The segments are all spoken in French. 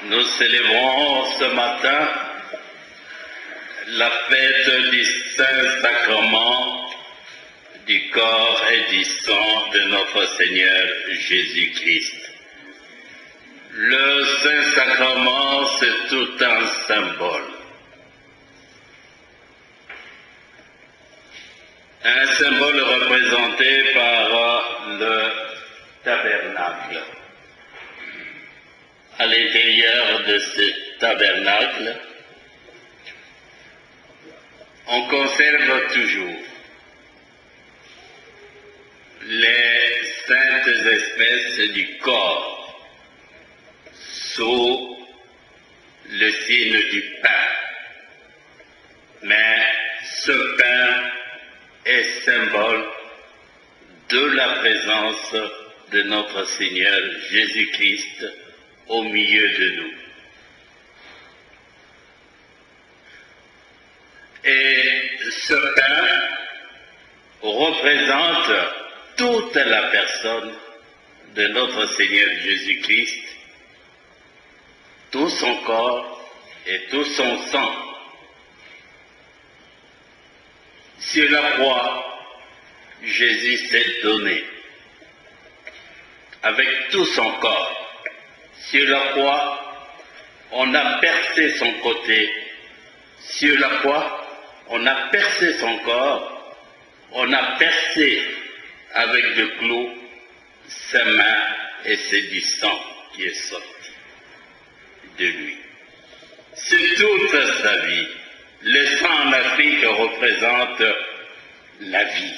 Nous célébrons ce matin la fête du Saint-Sacrement du corps et du sang de notre Seigneur Jésus-Christ. Le Saint-Sacrement, c'est tout un symbole. Un symbole représenté par le tabernacle. À l'intérieur de ce tabernacle, on conserve toujours les saintes espèces du corps sous le signe du pain. Mais ce pain est symbole de la présence de notre Seigneur Jésus-Christ au milieu de nous. Et ce pain représente toute la personne de notre Seigneur Jésus-Christ, tout son corps et tout son sang. Sur la croix, Jésus s'est donné avec tout son corps. Sur la croix, on a percé son côté. Sur la croix, on a percé son corps. On a percé avec de clous ses mains et c'est du sang qui est sorti de lui. C'est toute sa vie. Le sang en Afrique représente la vie.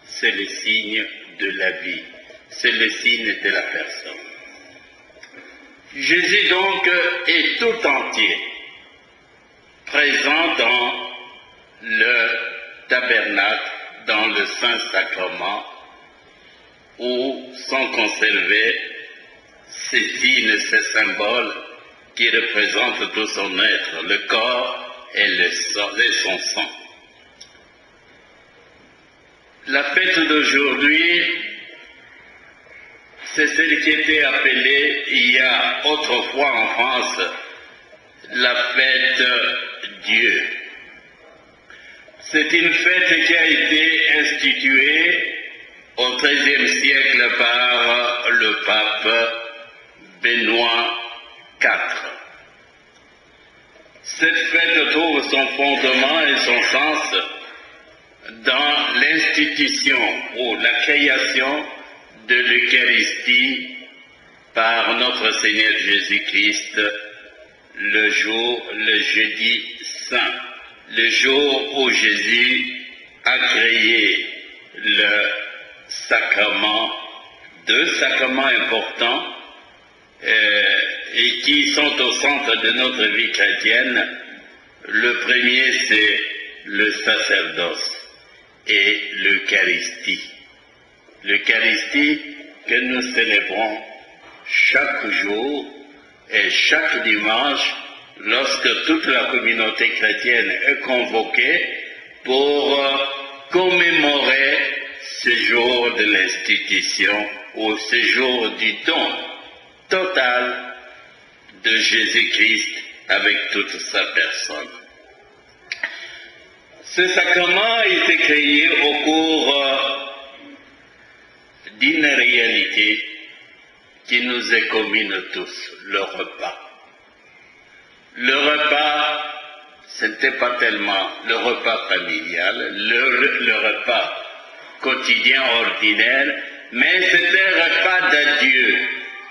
C'est le signe de la vie. C'est le signe de la personne. Jésus donc est tout entier présent dans le tabernacle, dans le Saint-Sacrement, où sont conservés ces signes, ces symboles qui représentent tout son être, le corps et son sang. La fête d'aujourd'hui, c'est celle qui était appelée, il y a autrefois en France, la fête Dieu. C'est une fête qui a été instituée au XIIIe siècle par le pape Benoît IV. Cette fête trouve son fondement et son sens dans l'institution ou la création de l'Eucharistie par notre Seigneur Jésus-Christ le jeudi saint, le jour où Jésus a créé le sacrement, deux sacrements importants et qui sont au centre de notre vie chrétienne. Le premier, c'est le sacerdoce et l'Eucharistie. L'Eucharistie que nous célébrons chaque jour et chaque dimanche lorsque toute la communauté chrétienne est convoquée pour commémorer ce jour de l'institution ou ce jour du don total de Jésus-Christ avec toute sa personne. Ce sacrement a été créé au cours d'une réalité qui nous est commune tous, le repas. Le repas, ce n'était pas tellement le repas familial, le repas quotidien ordinaire, mais c'était un repas d'adieu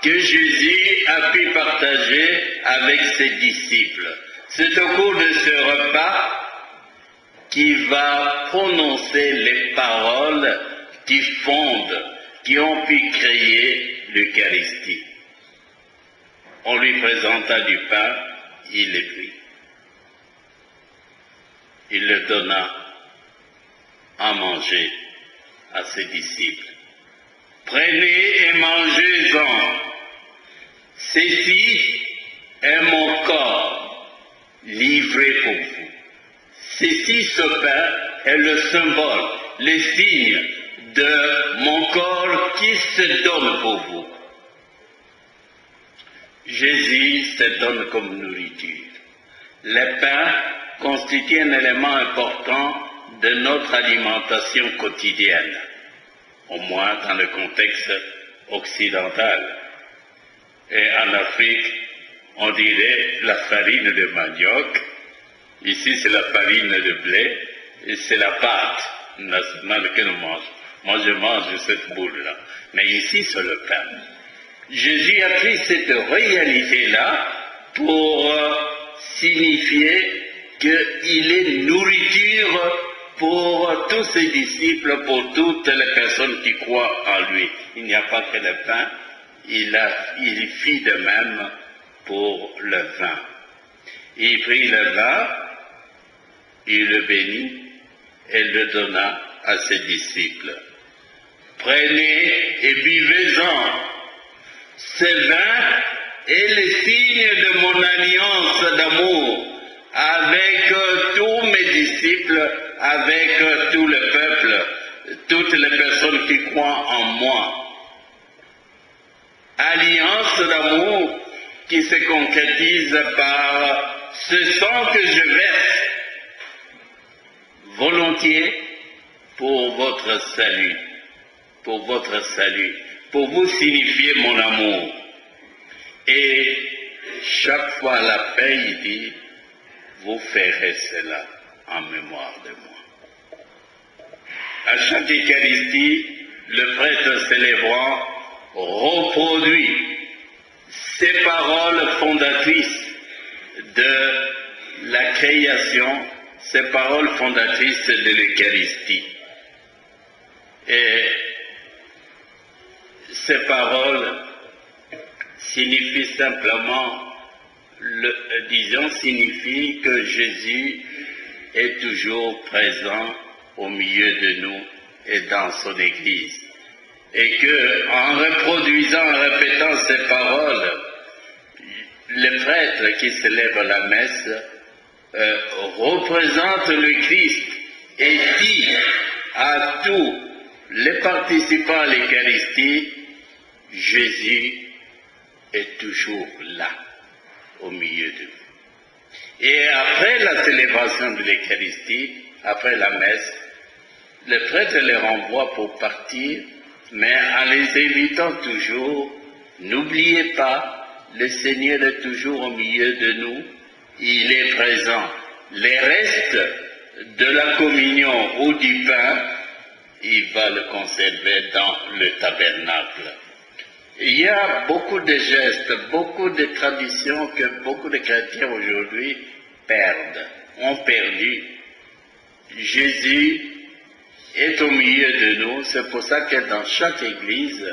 que Jésus a pu partager avec ses disciples. C'est au cours de ce repas qu'il va prononcer les paroles qui fondent, qui ont pu créer l'Eucharistie. On lui présenta du pain, il le prit. Il le donna à manger à ses disciples. Prenez et mangez-en. Ceci est mon corps livré pour vous. Ceci, ce pain, est le symbole, le signe de mon corps qui se donne pour vous. Jésus se donne comme nourriture. Le pain constitue un élément important de notre alimentation quotidienne, au moins dans le contexte occidental. Et en Afrique, on dirait la farine de manioc. Ici, c'est la farine de blé et c'est la pâte nationale que nous mangeons. Moi, je mange cette boule-là. Mais ici, c'est le pain. Jésus a pris cette réalité-là pour signifier qu'il est nourriture pour tous ses disciples, pour toutes les personnes qui croient en lui. Il n'y a pas que le pain, il fit de même pour le vin. Il prit le vin, il le bénit et le donna à ses disciples. Prenez et buvez-en. Ce vin est le signe de mon alliance d'amour avec tous mes disciples, avec tout le peuple, toutes les personnes qui croient en moi. Alliance d'amour qui se concrétise par ce sang que je verse volontiers pour votre salut, pour vous signifier mon amour. Et chaque fois à la fin, il dit, vous ferez cela en mémoire de moi. À chaque Eucharistie, le prêtre célébrant reproduit ces paroles fondatrices de la création, ces paroles fondatrices de l'Eucharistie. Et ces paroles signifient simplement, signifient que Jésus est toujours présent au milieu de nous et dans son Église. Et que, en reproduisant, en répétant ces paroles, le prêtre qui célèbre la messe représente le Christ et dit à tous les participants à l'Eucharistie, Jésus est toujours là, au milieu de vous. Et après la célébration de l'Eucharistie, après la messe, le prêtre les renvoie pour partir, mais en les invitant toujours, n'oubliez pas, le Seigneur est toujours au milieu de nous, il est présent. Les restes de la communion ou du pain, il va le conserver dans le tabernacle. Il y a beaucoup de gestes, beaucoup de traditions que beaucoup de chrétiens aujourd'hui ont perdu. Jésus est au milieu de nous, c'est pour ça que dans chaque église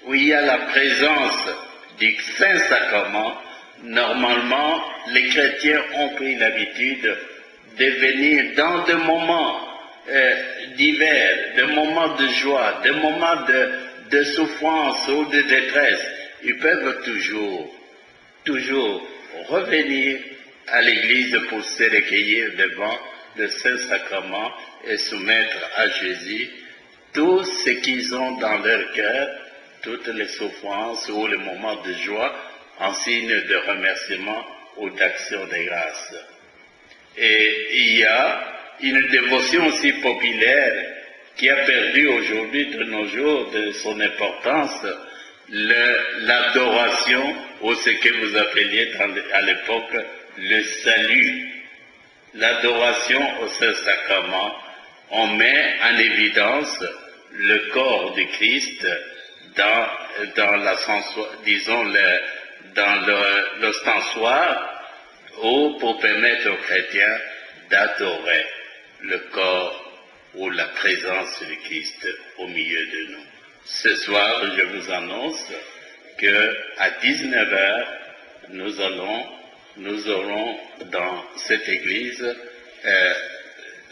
où il y a la présence du Saint-Sacrement, normalement les chrétiens ont pris l'habitude de venir dans des moments divers, des moments de joie, des moments de souffrance ou de détresse. Ils peuvent toujours revenir à l'église pour se recueillir devant le Saint-Sacrement et soumettre à Jésus tout ce qu'ils ont dans leur cœur, toutes les souffrances ou les moments de joie, en signe de remerciement ou d'action de grâce. Et il y a une dévotion aussi populaire qui a perdu aujourd'hui de nos jours de son importance, l'adoration, ou ce que vous appeliez à l'époque le salut. L'adoration au Saint-Sacrement, on met en évidence le corps de Christ dans l'ostensoir, ou pour permettre aux chrétiens d'adorer le corps ou la présence de Christ au milieu de nous. Ce soir, je vous annonce qu'à 19h, nous aurons dans cette église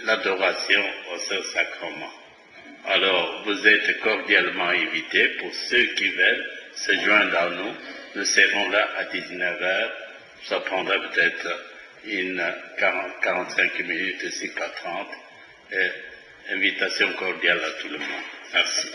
l'adoration au Saint-Sacrement. Alors, vous êtes cordialement invités, pour ceux qui veulent se joindre à nous. Nous serons là à 19h. Ça prendra peut-être 45 minutes, si pas 30. Invitation cordiale à tout le monde. Merci.